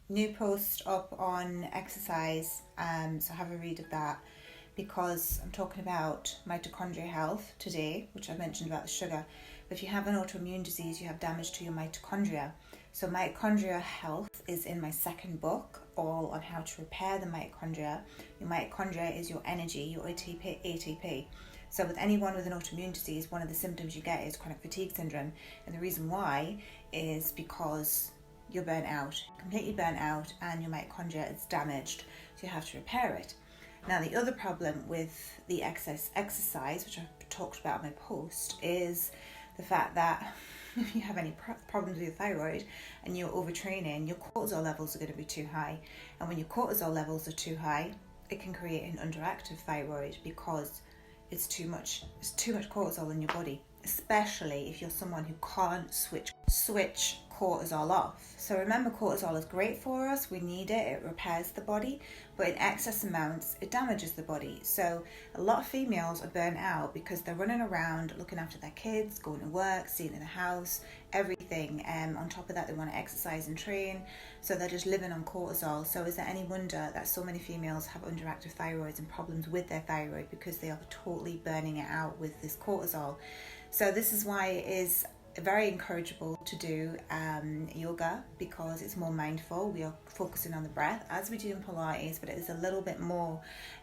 new post up on exercise, so have a read of that, because I'm talking about mitochondria health today, which I mentioned about the sugar. But if you have an autoimmune disease, you have damage to your mitochondria. So mitochondria health is in my second book, all on how to repair the mitochondria. Your mitochondria is your energy, your ATP. So with anyone with an autoimmune disease, one of the symptoms you get is chronic fatigue syndrome. And the reason why is because you're burnt out, completely burnt out, and your mitochondria is damaged. So you have to repair it. Now, the other problem with the excess exercise, which I've talked about in my post, is the fact that if you have any problems with your thyroid and you're overtraining, your cortisol levels are going to be too high. And when your cortisol levels are too high, it can create an underactive thyroid because it's too much cortisol in your body, especially if you're someone who can't switch cortisol off. So remember, cortisol is great for us. We need it. It repairs the body, but in excess amounts, it damages the body. So a lot of females are burnt out because they're running around looking after their kids, going to work, staying in the house, everything. On top of that, they want to exercise and train. So they're just living on cortisol. So is there any wonder that so many females have underactive thyroids and problems with their thyroid because they are totally burning it out with this cortisol? So this is why it is very encourageable to do yoga, because it's more mindful. We are focusing on the breath as we do in Pilates, but it is a little bit more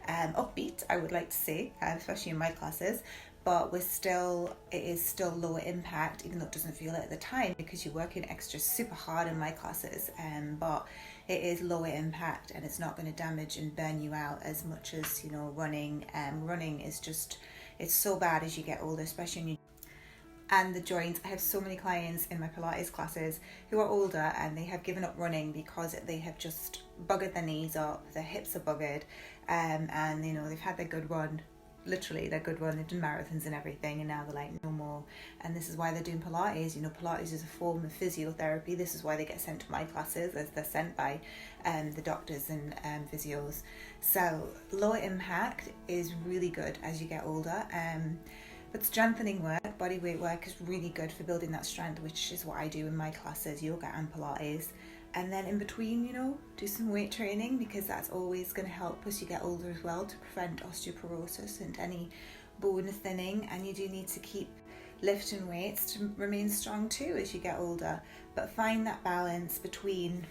upbeat, I would like to say, especially in my classes. But it is still lower impact, even though it doesn't feel it at the time because you're working extra super hard in my classes. But it is lower impact, and it's not going to damage and burn you out as much as running. Running is just, it's so bad as you get older, especially when you and the joints. I have so many clients in my Pilates classes who are older and they have given up running because they have just buggered their knees up, their hips are buggered, and they've had their good run, literally their good run, they've done marathons and everything, and now they're like, no more. And this is why they're doing Pilates. Pilates is a form of physiotherapy. This is why they get sent to my classes, as they're sent by the doctors and physios. So lower impact is really good as you get older. But strengthening work, body weight work, is really good for building that strength, which is what I do in my classes, yoga and Pilates. And then in between, do some weight training, because that's always going to help as you get older as well, to prevent osteoporosis and any bone thinning. And you do need to keep lifting weights to remain strong too as you get older. But find that balance between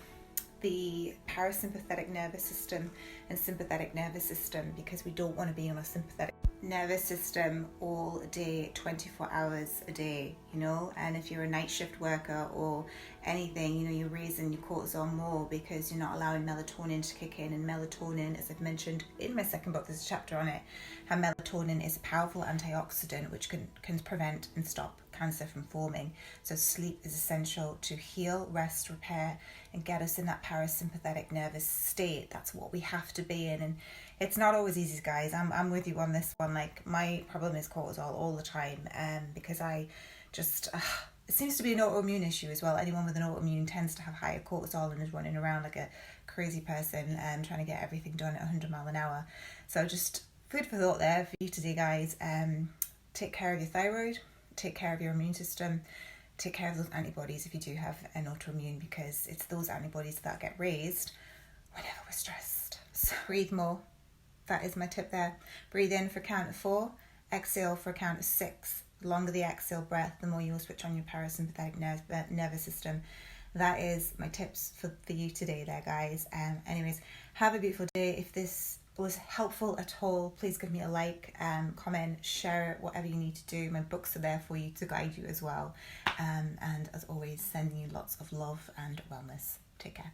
the parasympathetic nervous system and sympathetic nervous system, because we don't want to be on a sympathetic nervous system all day, 24 hours a day, and if you're a night shift worker or anything, you're raising your cortisol more because you're not allowing melatonin to kick in. And melatonin, as I've mentioned in my second book, there's a chapter on it, how melatonin is a powerful antioxidant which can prevent and stop cancer from forming. So sleep is essential to heal, rest, repair, and get us in that parasympathetic nervous state. That's what we have to be in. And it's not always easy, guys. I'm with you on this one. Like, my problem is cortisol all the time, because I just it seems to be an autoimmune issue as well. Anyone with an autoimmune tends to have higher cortisol and is running around like a crazy person trying to get everything done at 100 miles an hour. So just food for thought there for you today, guys. Take care of your thyroid, take care of your immune system, take care of those antibodies if you do have an autoimmune, because it's those antibodies that get raised whenever we're stressed. So breathe more. That is my tip there. Breathe in for a count of 4, exhale for a count of 6. The longer the exhale breath, the more you'll switch on your parasympathetic nervous system. That is my tips for you today there, guys. Anyways, have a beautiful day. If this was helpful at all, please give me a like, comment, share it, whatever you need to do. My books are there for you to guide you as well. And as always, sending you lots of love and wellness. Take care.